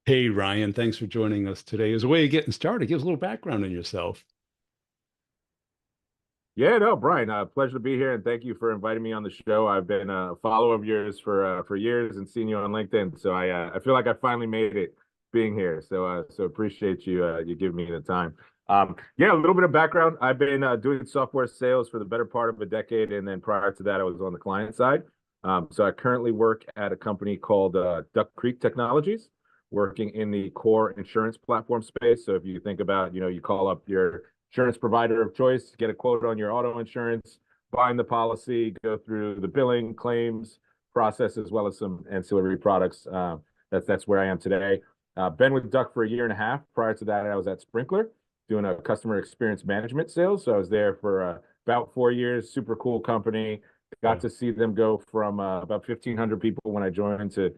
Hey, Ryan, thanks for joining us today. As a way of getting started, give us a little background on yourself. Yeah, no, Brian, pleasure to be here, and thank you for inviting me on the show. I've been a follower of yours for years and seen you on LinkedIn, so I feel like I finally made it being here. So appreciate you giving me the time. Yeah, a little bit of background. I've been doing software sales for the better part of a decade, and then prior to that, I was on the client side. So I currently work at a company called Duck Creek Technologies, working in the core insurance platform space. So if you think about, you call up your insurance provider of choice, get a quote on your auto insurance, bind the policy, go through the billing, claims process, as well as some ancillary products. That's where I am today. Been with Duck for a year and a half. Prior to that, I was at Sprinkler doing a customer experience management sales. So I was there for about 4 years. Super cool company. Got Oh, to see them go from about 1,500 people when I joined to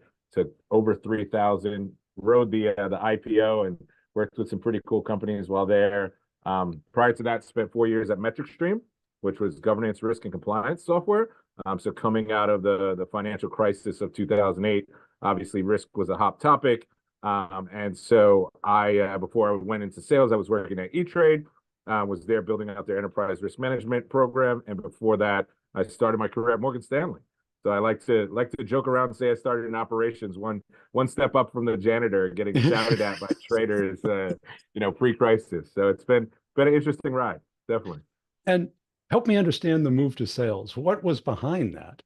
over 3,000. Rode the IPO and worked with some pretty cool companies while there. Prior to that, spent 4 years at MetricStream, which was governance, risk, and compliance software. So coming out of the financial crisis of 2008, obviously risk was a hot topic. And so before I went into sales, I was working at E-Trade, was there building out their enterprise risk management program. And before that, I started my career at Morgan Stanley. So I like to joke around and say I started in operations, one step up from the janitor, getting shouted at by traders, pre-crisis. So it's been an interesting ride, definitely. and help me understand the move to sales. What was behind that?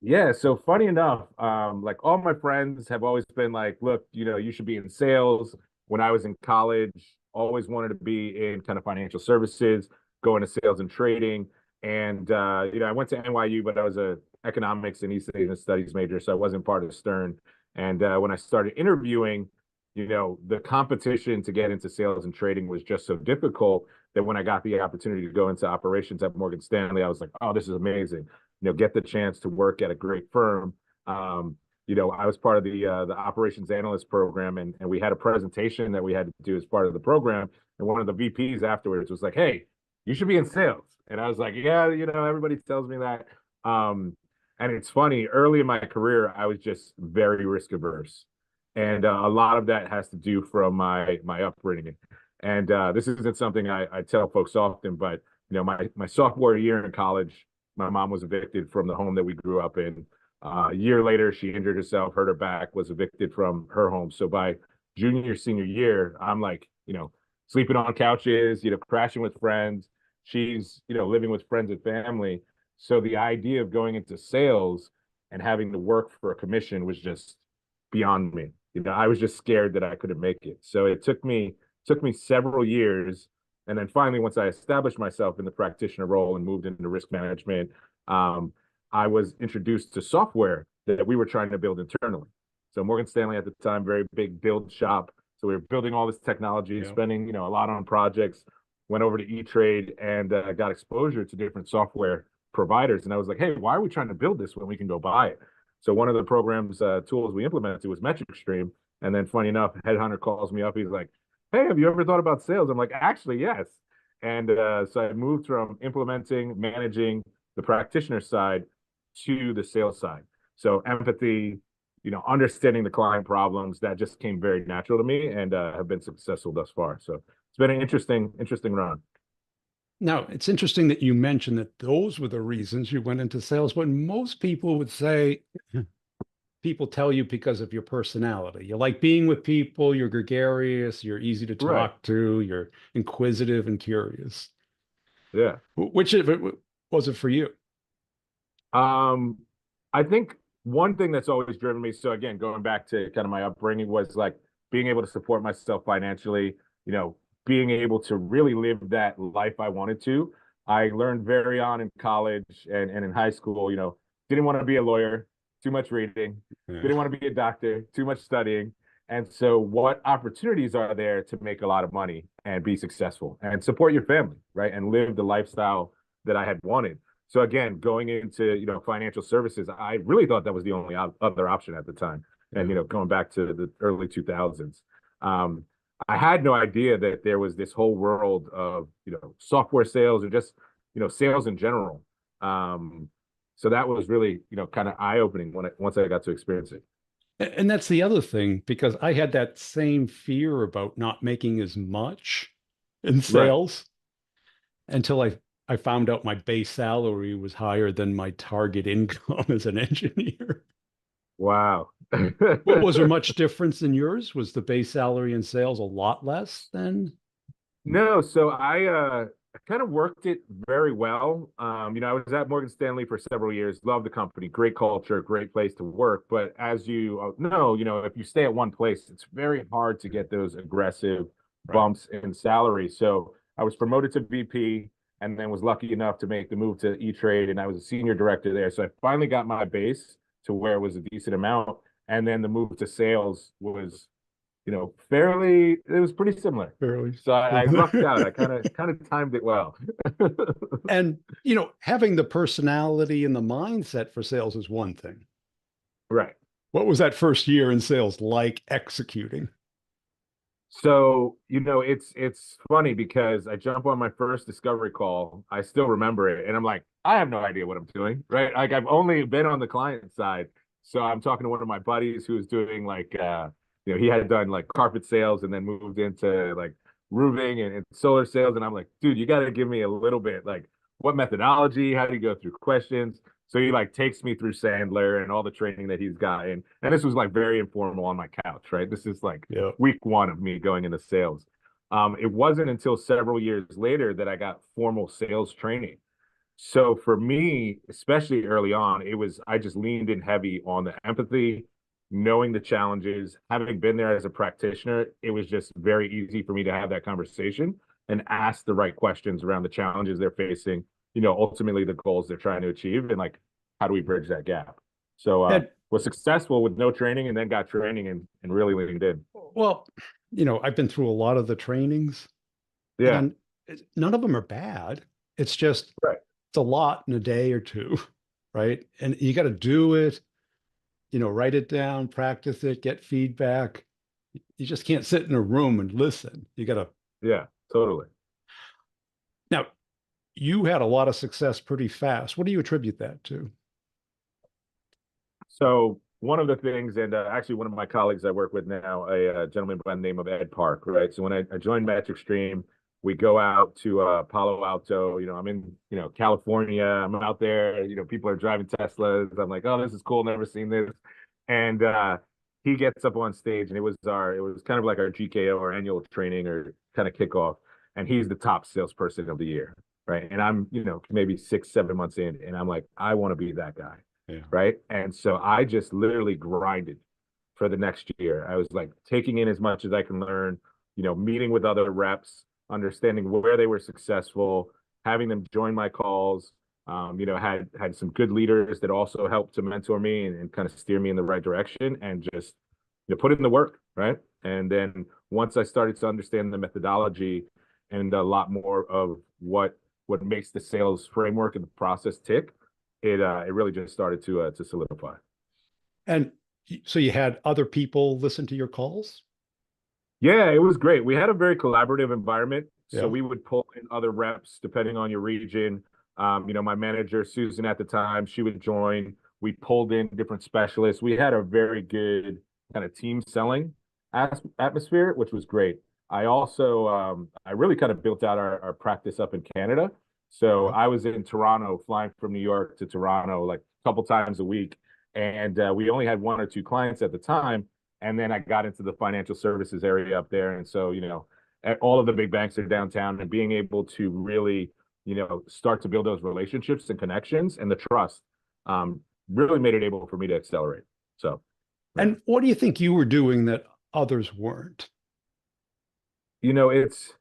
Yeah, so funny enough, like all my friends have always been like, look, you should be in sales. When I was in college, always wanted to be in kind of financial services, go into sales and trading. And I went to NYU, but I was a economics and East Asian studies major, so I wasn't part of Stern. And when I started interviewing, the competition to get into sales and trading was just so difficult that when I got the opportunity to go into operations at Morgan Stanley, I was like, oh, this is amazing. Get the chance to work at a great firm. I was part of the operations analyst program, and we had a presentation that we had to do as part of the program. And one of the VPs afterwards was like, "Hey, you should be in sales." And I was like, "Yeah, everybody tells me that." And it's funny, early in my career, I was just very risk averse, and a lot of that has to do from my upbringing. And this isn't something I tell folks often, but my sophomore year in college, my mom was evicted from the home that we grew up in. A year later, she injured herself, hurt her back, was evicted from her home. So by senior year, I'm like, sleeping on couches, crashing with friends. She's, living with friends and family. So the idea of going into sales and having to work for a commission was just beyond me. I was just scared that I couldn't make it. So it took me several years, and then finally, once I established myself in the practitioner role and moved into risk management, I was introduced to software that we were trying to build internally. So Morgan Stanley at the time, very big build shop. So we were building all this technology, Yeah. spending a lot on projects. Went over to E-Trade and got exposure to different software providers. And I was like, hey, why are we trying to build this when we can go buy it? So one of the program's tools we implemented was MetricStream. And then funny enough, Headhunter calls me up. He's like, hey, have you ever thought about sales? I'm like, actually, yes. And so I moved from implementing, managing the practitioner side to the sales side. So empathy, understanding the client problems, that just came very natural to me, and have been successful thus far. So it's been an interesting run. Now, it's interesting that you mentioned that those were the reasons you went into sales, but most people would say people tell you because of your personality. You like being with people, you're gregarious, you're easy to Right. talk to, you're inquisitive and curious. Yeah. Which of it was it for you? Um, I think one thing that's always driven me, so again, going back to kind of my upbringing, was like being able to support myself financially, being able to really live that life I wanted to. I learned very on in college and in high school, didn't want to be a lawyer, too much reading, Yeah. didn't want to be a doctor, too much studying. And so, what opportunities are there to make a lot of money and be successful and support your family, right? And live the lifestyle that I had wanted. So again, going into financial services, I really thought that was the only other option at the time. And Yeah. going back to the early 2000s, um, I had no idea that there was this whole world of software sales or just sales in general. So that was really kind of eye opening once I got to experience it. And that's the other thing, because I had that same fear about not making as much in Right. sales until I found out my base salary was higher than my target income as an engineer. Wow. What was there much difference in yours? Was the base salary in sales a lot less than? No, so I kind of worked it very well. I was at Morgan Stanley for several years, loved the company, great culture, great place to work. But as you know, if you stay at one place, it's very hard to get those aggressive Right. bumps in salary. So I was promoted to VP and then was lucky enough to make the move to E-Trade, and I was a senior director there. So I finally got my base to where it was a decent amount. And then the move to sales was fairly, it was pretty similar. Fairly So I lucked out. I similar. kind of timed it well. And, having the personality and the mindset for sales is one thing. Right. What was that first year in sales like executing? So, it's funny because I jump on my first discovery call. I still remember it. And I'm like, I have no idea what I'm doing. Right. Like I've only been on the client side. So I'm talking to one of my buddies who was doing he had done like carpet sales and then moved into like roofing and solar sales. And I'm like, dude, you got to give me a little bit like what methodology, how do you go through questions? So he like takes me through Sandler and all the training that he's gotten. And this was like very informal on my couch, right? This is like Yeah. week one of me going into sales. It wasn't until several years later that I got formal sales training. So for me, especially early on, I just leaned in heavy on the empathy, knowing the challenges, having been there as a practitioner, it was just very easy for me to have that conversation and ask the right questions around the challenges they're facing, ultimately the goals they're trying to achieve and like how do we bridge that gap. So And was successful with no training and then got training and really leaned in. well, I've been through a lot of the trainings Yeah. and none of them are bad. It's just, Right. it's a lot in a day or two, right? And you got to do it, write it down, practice it, get feedback. You just can't sit in a room and listen. You got to. Yeah, totally. Now, you had a lot of success pretty fast. What do you attribute that to? So one of the things, and actually one of my colleagues I work with now, a gentleman by the name of Ed Park, right? So when I joined Metric Stream, we go out to Palo Alto. I'm in, California. I'm out there. People are driving Teslas. I'm like, oh, this is cool. Never seen this. And he gets up on stage, and it was kind of like our GKO, our annual training or kind of kickoff. And he's the top salesperson of the year, right? And I'm, maybe 6, 7 months in, and I'm like, I want to be that guy, Yeah. right? And so I just literally grinded for the next year. I was like taking in as much as I can learn, meeting with other reps, understanding where they were successful, having them join my calls. Had some good leaders that also helped to mentor me and kind of steer me in the right direction, and just put in the work, right? And then once I started to understand the methodology and a lot more of what makes the sales framework and the process tick, it really just started to solidify. And so you had other people listen to your calls? Yeah, it was great. We had a very collaborative environment. So Yeah. we would pull in other reps depending on your region. My manager, Susan, at the time, she would join. We pulled in different specialists. We had a very good kind of team selling atmosphere, which was great. I really kind of built out our practice up in Canada. So Okay. I was in Toronto, flying from New York to Toronto like a couple times a week. And we only had 1 or 2 clients at the time. And then I got into the financial services area up there. And so, all of the big banks are downtown, and being able to really, start to build those relationships and connections and the trust really made it able for me to accelerate. So, yeah. And what do you think you were doing that others weren't? you know, it's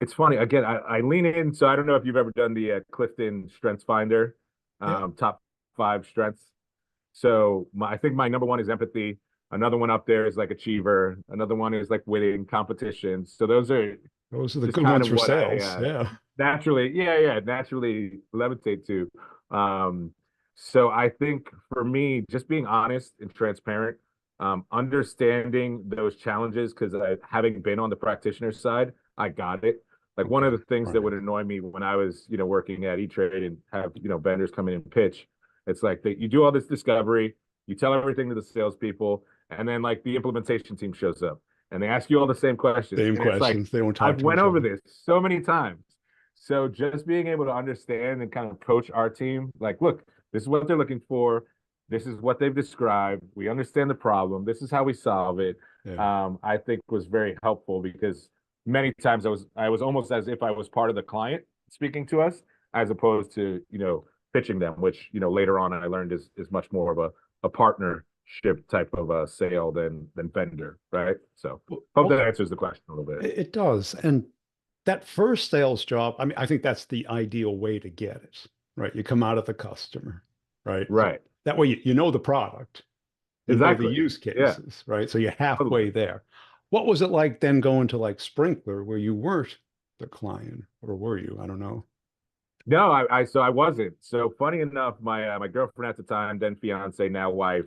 it's funny. Again, I lean in. So I don't know if you've ever done the Clifton Strengths Finder, Yeah. top 5 strengths. So I think my number one is empathy. Another one up there is like achiever. Another one is like winning competition. So those are Those are the just good kind ones of for what I sales. Yeah. naturally levitate to. So I think for me, just being honest and transparent, understanding those challenges, because having been on the practitioner side, I got it. Like one Okay. of the things that Right. would annoy me when I was, working at E-Trade and have, vendors come in and pitch, it's like that you do all this discovery, You tell everything to the salespeople, and then like the implementation team shows up and they ask you all the same questions. Same And it's like, questions. They don't talk I've to went each over other. this so many times. So just being able to understand and kind of coach our team, like, look, this is what they're looking for. This is what they've described. We understand the problem. This is how we solve it. Yeah. I think was very helpful because many times I was almost as if I was part of the client speaking to us, as opposed to, pitching them, which, later on I learned is much more of a partnership type of a sale than vendor, right? So hope Well, that answers the question a little bit. it does. And that first sales job, I mean, I think that's the ideal way to get it, right? You come out of the customer, right? Right. That way you know the product, you know the Exactly. use Yeah. cases, right? So you're halfway Totally. there. What was it like then going to like Sprinkler where you weren't the client, or were you? I don't know. No, so I wasn't. So funny enough, my girlfriend at the time, then fiance, now wife,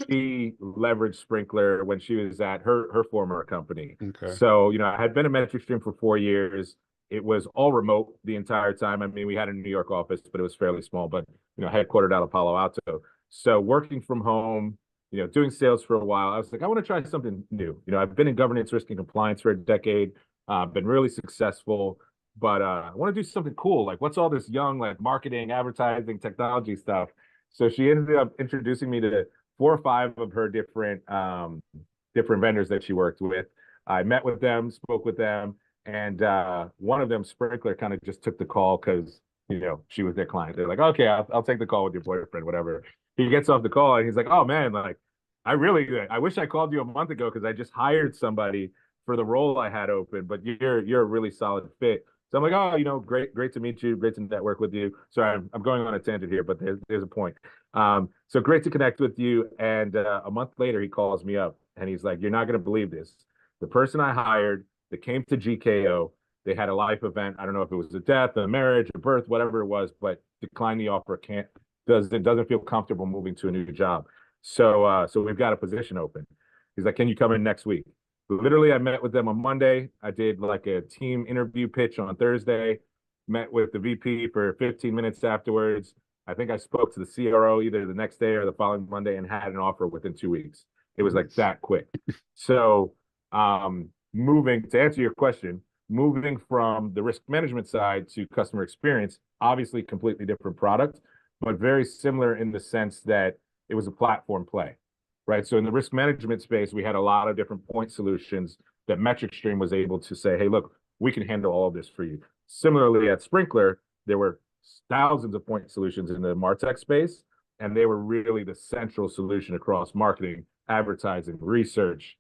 she leveraged Sprinkler when she was at her former company. Okay. So, I had been a Metric Stream for 4 years. It was all remote the entire time. I mean, we had a New York office, but it was fairly small, but headquartered out of Palo Alto. So working from home, doing sales for a while, I was like, I want to try something new. I've been in governance, risk, and compliance for a decade, been really successful, but I want to do something cool. Like, what's all this young, like marketing, advertising, technology stuff? So she ended up introducing me to 4 or 5 of her different vendors that she worked with. I met with them, spoke with them, and one of them, Sprinkler, kind of just took the call because she was their client. They're like, okay, I'll take the call with your boyfriend, whatever. He gets off the call and he's like, oh man, like I wish I called you a month ago because I just hired somebody for the role I had open, but you're a really solid fit. So I'm like, oh, great to meet you, great to network with you. Sorry, I'm going on a tangent here, but there's a point. So great to connect with you. And a month later, he calls me up and he's like, you're not going to believe this. The person I hired that came to GKO, they had a life event. I don't know if it was a death, a marriage, a birth, whatever it was, but declined the offer. Doesn't feel comfortable moving to a new job. So we've got a position open. He's like, can you come in next week? Literally, I met with them on Monday. I did like a team interview pitch on Thursday, met with the VP for 15 minutes afterwards. I think I spoke to the CRO either the next day or the following Monday and had an offer within 2 weeks. It was like that quick. So moving to answer your question, moving from the risk management side to customer experience, obviously completely different product, but very similar in the sense that it was a platform play, right? So in the risk management space, we had a lot of different point solutions that Metric Stream was able to say, hey, look, we can handle all of this for you. Similarly, at Sprinkler, there were thousands of point solutions in the MarTech space, and they were really the central solution across marketing, advertising, research.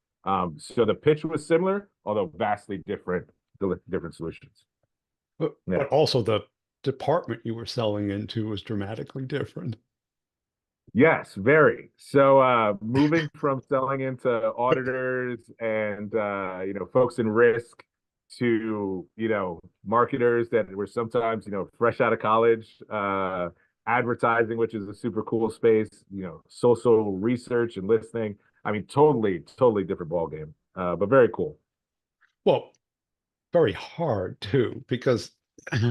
So the pitch was similar, although vastly different solutions. But also the department you were selling into was dramatically different. Yes, very. So moving from selling into auditors and folks in risk to marketers that were sometimes fresh out of college, advertising, which is a super cool space, social research and listening. I mean, totally different ball game, but very cool. Well, very hard too, because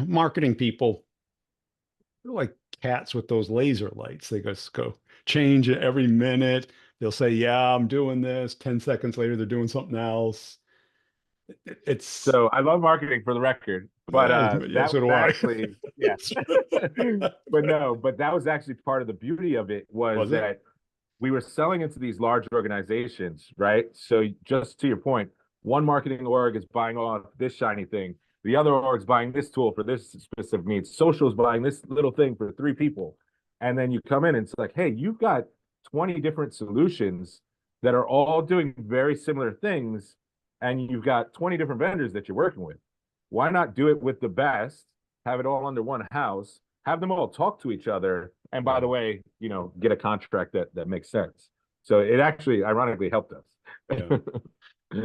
marketing people, they're like cats with those laser lights. They just go change it every minute. They'll say, yeah, I'm doing this. 10 seconds later, they're doing something else. It's, So I love marketing for the record, but yeah, that so was do I. actually, yeah. But that was actually part of the beauty of it was Was it? that we were selling into these large organizations, right? So just to your point, one marketing org is buying off this shiny thing. The other org is buying this tool for this specific needs. Social is buying this little thing for 3 people. And then you come in and it's like, hey, you've got 20 different solutions that are all doing very similar things. And you've got 20 different vendors that you're working with. Why not do it with the best, have it all under one house, have them all talk to each other, and by the way, get a contract that makes sense. So it actually ironically helped us. Yeah.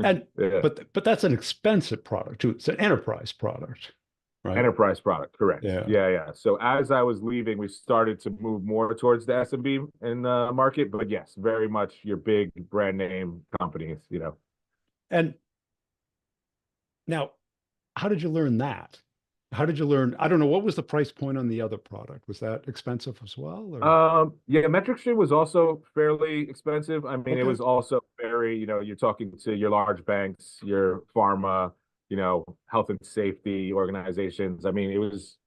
And Yeah. but that's an expensive product too. It's an enterprise product, right? Enterprise product, correct. Yeah. Yeah. So as I was leaving, we started to move more towards the SMB in the market, but yes, very much your big brand name companies. And now, how did you learn that? How did you learn? I don't know. What was the price point on the other product? Was that expensive as well, or? Yeah, Metric Stream was also fairly expensive. I mean, it Okay. was also very, you're talking to your large banks, your pharma, health and safety organizations. I mean, it was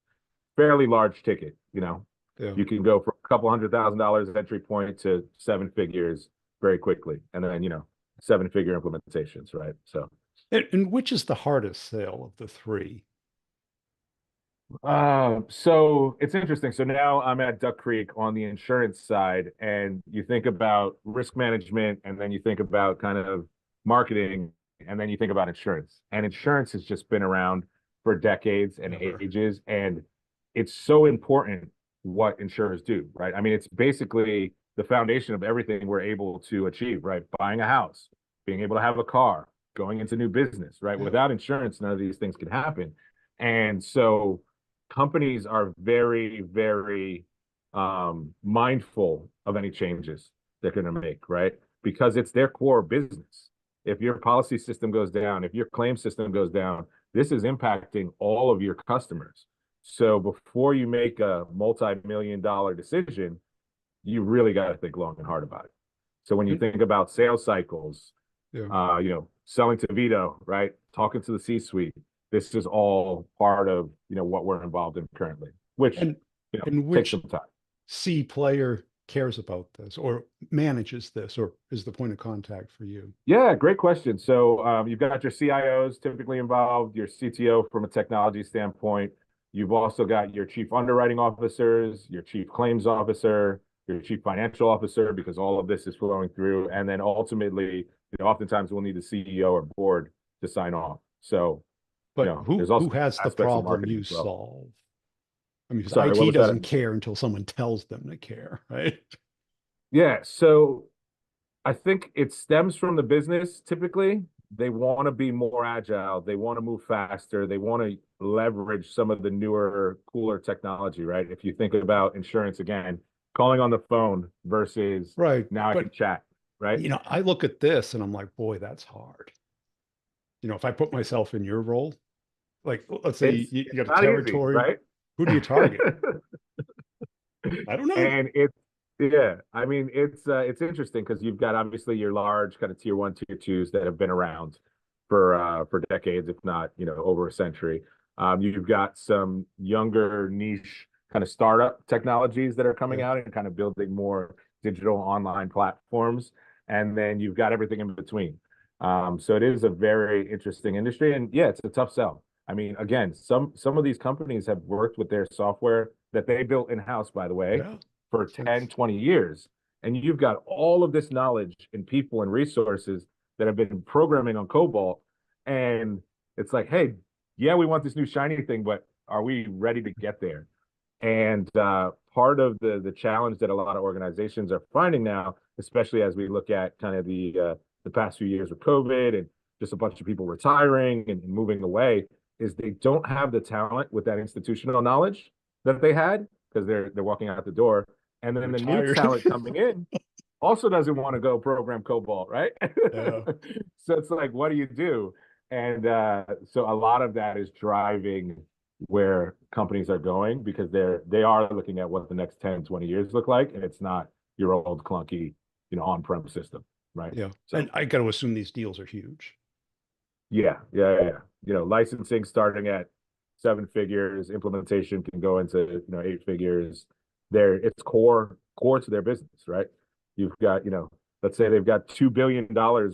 fairly large ticket. Yeah. You can go from a couple $100,000 entry point to seven figures very quickly. And then, seven-figure implementations, right? So And which is the hardest sale of the three? so it's interesting. So now I'm at Duck Creek on the insurance side, and you think about risk management, and then you think about kind of marketing, and then you think about insurance. And insurance has just been around for decades and Ever. ages, and it's so important what insurers do, right? I mean, it's basically the foundation of everything we're able to achieve, right? Buying a house, being able to have a car, going into new business, right? Yeah. Without insurance, none of these things can happen. And so companies are very, very mindful of any changes they're going to make, right? Because it's their core business. If your policy system goes down, if your claim system goes down, this is impacting all of your customers. So before you make a multi-million dollar decision, you really got to think long and hard about it. So when you And, think about sales cycles, yeah. selling to Vito, right? Talking to the C-suite. This is all part of, what we're involved in currently, which, And and takes some which time. C player cares about this or manages this or is the point of contact for you? Yeah, great question. So you've got your CIOs typically involved, your CTO from a technology standpoint. You've also got your chief underwriting officers, your chief claims officer, your chief financial officer, because all of this is flowing through. And then ultimately, oftentimes we'll need the CEO or board to sign off. So, But there's who also has the aspects of problem marketing you as well. solve? I mean, because Sorry, what IT was that? doesn't care until someone tells them to care, right? Yeah, so I think it stems from the business typically. They want to be more agile. They want to move faster. They want to leverage some of the newer, cooler technology, right? If you think about insurance again, calling on the phone versus Right. now I can But chat, right? I look at this and I'm like, boy, that's hard. If I put myself in your role, like let's say you It's got a not easy, territory, right? who do you target? I don't know. And it's yeah, I mean it's interesting because you've got obviously your large kind of tier one, tier twos that have been around for decades, if not over a century. You've got some younger niche kind of startup technologies that are coming Yeah. out and kind of building more digital online platforms, and then you've got everything in between. So it is a very interesting industry, and yeah, it's a tough sell. I mean, again, some of these companies have worked with their software that they built in-house, by the way, Yeah. for It's 10, 20 years. And you've got all of this knowledge and people and resources that have been programming on COBOL. And it's like, hey, yeah, we want this new shiny thing, but are we ready to get there? And part of the challenge that a lot of organizations are finding now, especially as we look at kind of the past few years with COVID and just a bunch of people retiring and moving away, is they don't have the talent with that institutional knowledge that they had because they're walking out the door, and then the new retired. talent coming in also doesn't want to go program COBOL, right? Yeah. So it's like, what do you do? And so a lot of that is driving where companies are going because they are looking at what the next 10, 20 years look like, and it's not your old clunky, on-prem system, right? Yeah. So And I got to assume these deals are huge. yeah. Licensing starting at seven figures, implementation can go into eight figures. It's core to their business, right? You've got, let's say they've got $2 billion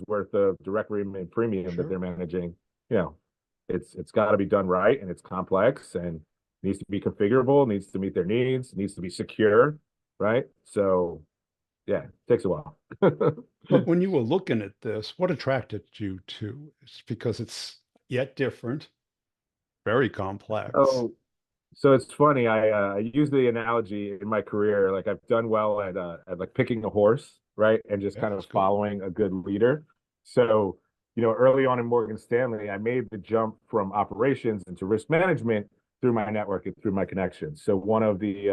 worth of direct premium that Sure. they're managing. You know, it's got to be done right, and it's complex and needs to be configurable, needs to meet their needs, needs to be secure, right? So yeah, it takes a while. But when you were looking at this, what attracted you to? It's because it's yet different, very complex. Oh, so it's funny. I use the analogy in my career. Like I've done well at like picking a horse, right, and just Yeah, kind that's of good. following a good leader. So early on in Morgan Stanley, I made the jump from operations into risk management through my network and through my connections. So one of the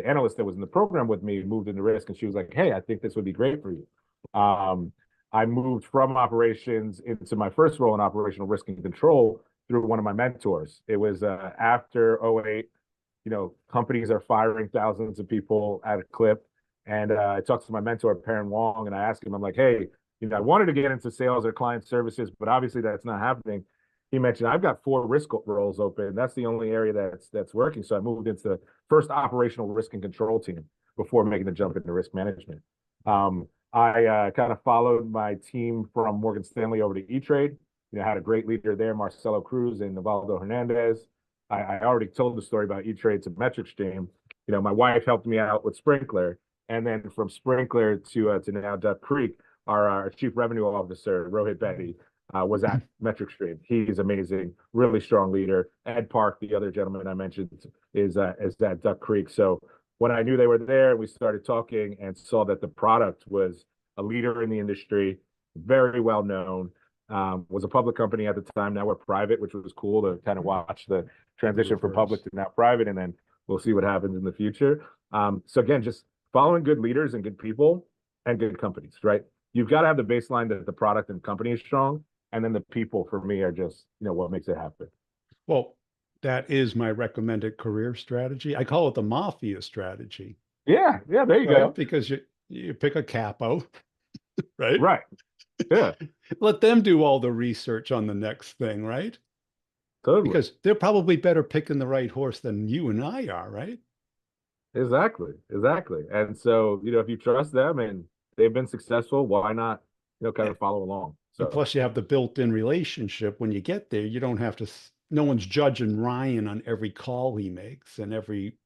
analysts that was in the program with me moved into risk, and she was like, "Hey, I think this would be great for you." Um, I moved from operations into my first role in operational risk and control through one of my mentors. It was after '08. Companies are firing thousands of people at a clip. And I talked to my mentor, Perrin Wong, and I asked him, I'm like, hey, I wanted to get into sales or client services, but obviously that's not happening. He mentioned, I've got 4 risk roles open. That's the only area that's working. So I moved into the first operational risk and control team before making the jump into risk management. I kind of followed my team from Morgan Stanley over to E-Trade. Had a great leader there, Marcelo Cruz and Navaldo Hernandez. I already told the story about E-Trade to MetricStream. My wife helped me out with Sprinkler, and then from Sprinkler to now Duck Creek, our chief revenue officer, Rohit Bedi, was at MetricStream. He's amazing, really strong leader. Ed Park, the other gentleman I mentioned, is at Duck Creek. So when I knew they were there, we started talking and saw that the product was a leader in the industry, very well known. Was a public company at the time. Now we're private, which was cool to kind of watch the transition from public to now private, and then we'll see what happens in the future. So again, just following good leaders and good people and good companies, right? You've got to have the baseline that the product and company is strong, and then the people for me are just, what makes it happen. Well, that is my recommended career strategy. I call it the Mafia strategy. Yeah, there you go. Because you pick a capo, right? Right. Yeah. Let them do all the research on the next thing, right? Totally. Because they're probably better picking the right horse than you and I are, right? Exactly. And so, if you trust them and they've been successful, why not, kind of follow along? So and plus you have the built-in relationship. When you get there, you don't have to, no one's judging Ryan on every call he makes and every.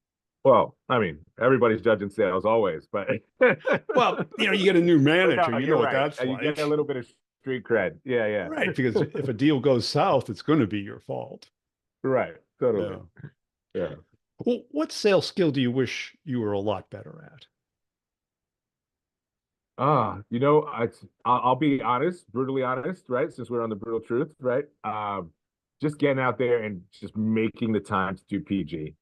Well, I mean, everybody's judging sales always, but well, you get a new manager, no, you know what right. that's you like. get a little bit of street cred. Yeah. Right, because if a deal goes south, it's going to be your fault. Right. Totally. Yeah. Well, what sales skill do you wish you were a lot better at? I'll be honest, brutally honest, right? Since we're on the brutal truth, right? Just getting out there and just making the time to do PG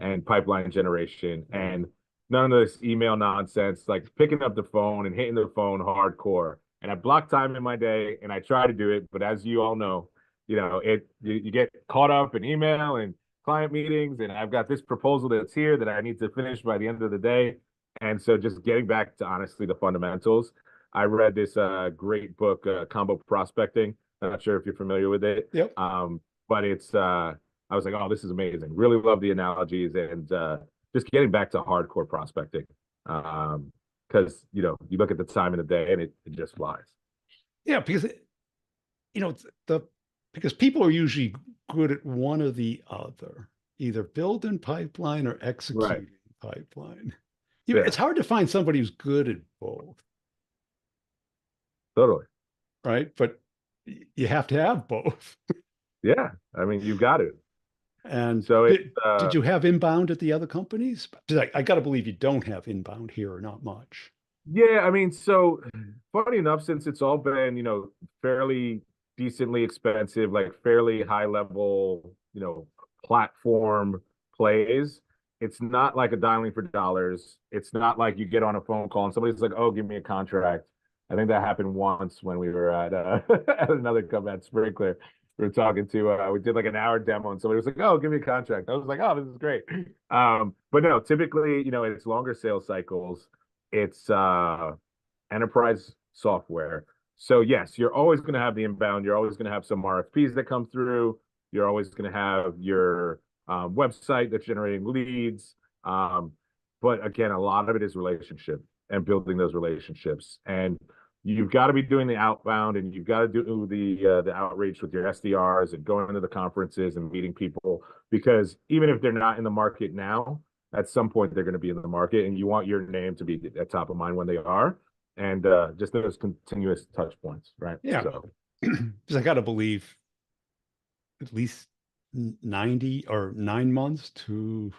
and pipeline generation and none of this email nonsense, like picking up the phone and hitting the phone hardcore. And I block time in my day and I try to do it, but as you all know, you get caught up in email and client meetings, and I've got this proposal that's here that I need to finish by the end of the day. And so just getting back to honestly the fundamentals. I read this great book, Combo Prospecting. I'm not sure if you're familiar with it. Yep. But it's I was like, oh, this is amazing. Really love the analogies and just getting back to hardcore prospecting. Because you look at the time in the day and it just flies. Yeah, because because people are usually good at one or the other, either building pipeline or executing pipeline. It's hard to find somebody who's good at both. Totally. Right. But you have to have both. Yeah. I mean, you've got it. And so did you have inbound at the other companies? I got to believe you don't have inbound here or not much. Yeah. I mean, so funny enough, since it's all been, fairly decently expensive, like fairly high level, platform plays, it's not like a dialing for dollars. It's not like you get on a phone call and somebody's like, oh, give me a contract. I think that happened once when we were at, at another company at Sprinkler. We were talking to, we did like an hour demo and somebody was like, oh, give me a contract. I was like, oh, this is great. But no, typically, it's longer sales cycles. It's enterprise software. So yes, you're always going to have the inbound. You're always going to have some RFPs that come through. You're always going to have your website that's generating leads. But again, a lot of it is relationship and building those relationships. And you've got to be doing the outbound and you've got to do the outreach with your SDRs and going to the conferences and meeting people, because even if they're not in the market now, at some point they're going to be in the market and you want your name to be at top of mind when they are. And just those continuous touch points, right? Yeah. So, because I got to believe at least 90 or 9 months to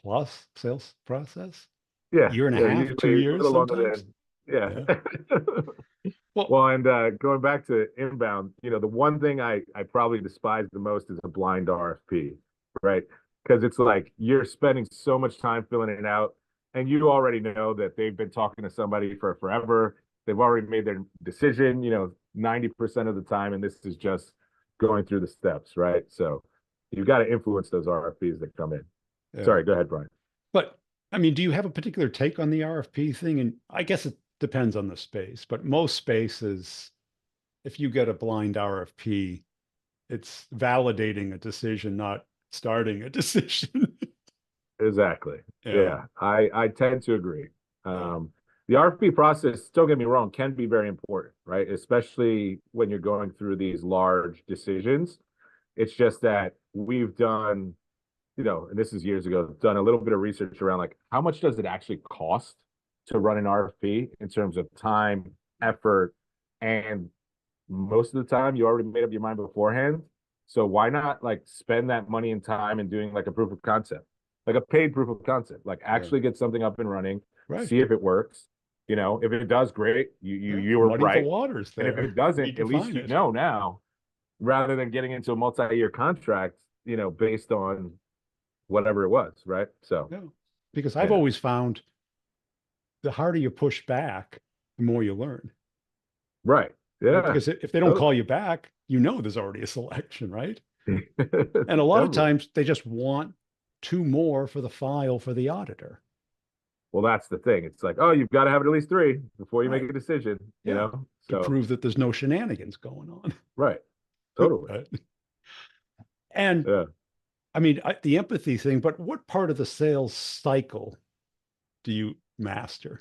plus sales process. Yeah. Year and a half, 2 years sometimes. Yeah. Well, and going back to inbound, the one thing I probably despise the most is a blind RFP, right? Because it's like you're spending so much time filling it out and you already know that they've been talking to somebody for forever. They've already made their decision, 90% of the time. And this is just, going through the steps, right? So you've got to influence those RFPs that come in. Yeah. Sorry, go ahead, Brian. But I mean, do you have a particular take on the RFP thing? And I guess it depends on the space, but most spaces, if you get a blind RFP, it's validating a decision, not starting a decision. Exactly. Yeah. Yeah, I tend to agree. Yeah. The RFP process, don't get me wrong, can be very important, right? Especially when you're going through these large decisions. It's just that we've done, and this is years ago, done a little bit of research around like how much does it actually cost to run an RFP in terms of time, effort, and most of the time you already made up your mind beforehand. So why not like spend that money and time and doing like a proof of concept, like a paid proof of concept, like Yeah. actually get something up and running, Right. see if it works. If it does, great. You were Muddy right. the waters And if there. it doesn't, at least Redefine it. now, rather than getting into a multi-year contract, based on whatever it was, right? So Yeah. Because I've yeah, always found the harder you push back, the more you learn. right. Right? Yeah, Because if they don't call totally. you back, there's already a selection, right? And a lot of Definitely. times they just want two more for the file for the auditor. Well, that's the thing. It's like, oh, you've got to have at least three before you make Right. a decision, Yeah. To So, prove that there's no shenanigans going on. right. Totally. Right. And Yeah. I mean, the empathy thing, but what part of the sales cycle do you master?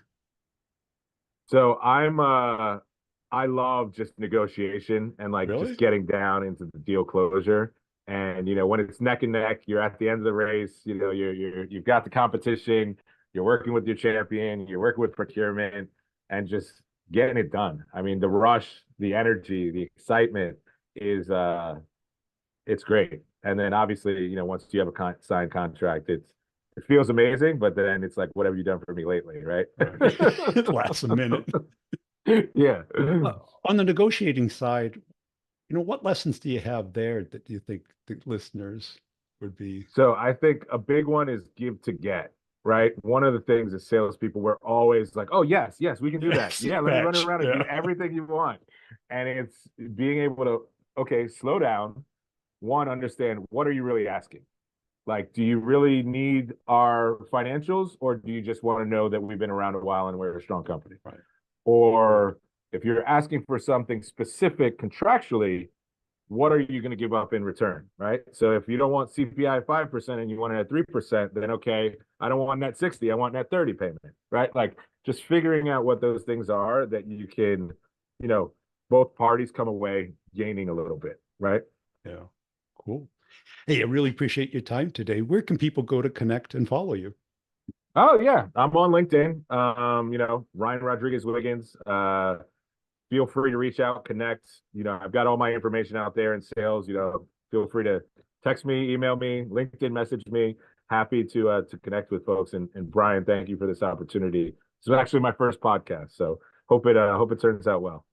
So I love just negotiation and like just Really? getting down into the deal closure. And when it's neck and neck, you're at the end of the race, you've got the competition, you're working with your champion, you're working with procurement and just getting it done. I mean, the rush, the energy, the excitement is it's great. And then obviously, once you have a signed contract, it feels amazing, but then it's like, what have you done for me lately, right? Right. It lasts a minute. Yeah. On the negotiating side, what lessons do you have there that you think the listeners would be? So I think a big one is give to get, right? One of the things as salespeople, we're always like, oh, yes, yes, we can do that. Yes, Yeah, let me run fetch. around and do Yeah. everything you want. And it's being able to, okay, slow down. One, understand what are you really asking? Like, do you really need our financials, or do you just want to know that we've been around a while and we're a strong company? Right. Or if you're asking for something specific contractually, what are you going to give up in return, right? So if you don't want CPI 5% and you want it at 3%, then okay, I don't want net 60, I want net 30 payment, right? Like just figuring out what those things are that you can, both parties come away gaining a little bit, right? Yeah. Cool. Hey, I really appreciate your time today. Where can people go to connect and follow you? Oh yeah, I'm on LinkedIn. Ryan Rodriguez Wiggins. Feel free to reach out, connect. I've got all my information out there in sales. Feel free to text me, email me, LinkedIn message me. Happy to connect with folks. And Brian, thank you for this opportunity. This is actually my first podcast, so hope it turns out well.